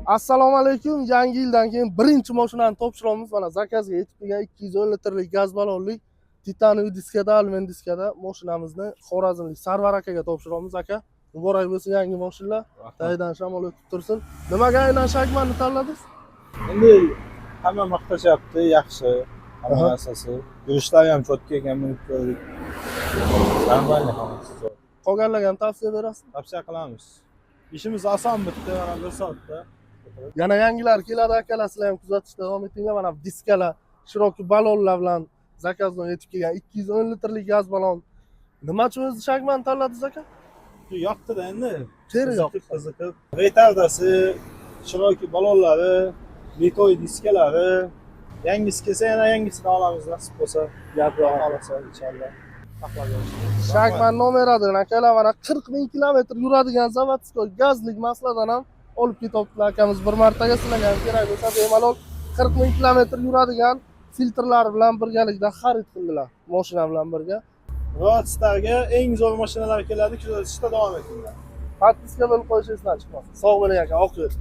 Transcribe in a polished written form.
Assalomu alaykum. Yangi yildan keyin birinchi mashinani topshiramiz. Mana zakazga yetib kelgan 210 litrlik gaz ballonlik titaniy diskada, alyumin diskada mashinamizni Xorazmlik Sarvar akaga topshiramiz aka. Muborak bo'lsin yangi mashinalar. Taydan shamol o'tib tursin. Nimaga aynan Shagmanni tanladingiz? Endi hamma maqtashyapti, yaxshi. Hamma narsasi. Yurishlar ham cho'tka ekan, minib ko'rdik. Normalniy hammasi. Qolganlarga ham tavsiya berasiz? Tavsiya qilamiz. Ishimiz oson bitdi, mana 1 soatda. Yana yangilar keladi akalar, sizlar ham kuzatishda davom etinglar. Mana diskalar, shiroki ballonlar bilan zakazdan yetib kelgan 210 litrlik gaz ballon. Nima uchun o'zi Shagman tanladingiz aka? Yoqdi-da endi. Teri yoqdi. Qiziqib. Retardasi, shiroki ballonlari, litoy diskalari, yangisi kelsa yana yangisini olamiz nasib bo'lsa. Gap yo'q, olsa inshaalloh. Shagman nomeradan akalar mana 40 ming kilometr yuradigan zavodskoy gazlik masladan ham olib ketyaptilar akamiz. Bir martaga sizlarga ham kerak bo'lsa bemalol 40 ming kilometr yuradigan filtrlar bilan birgalikda xarid qildilar mashina bilan birga. Roadstarga eng zo'r mashinalar keladi, kuzatishda davom etinglar. Podpiska bo'lib qo'yishingiz chiqmasin. Sog' bo'ling aka, oq yo'l.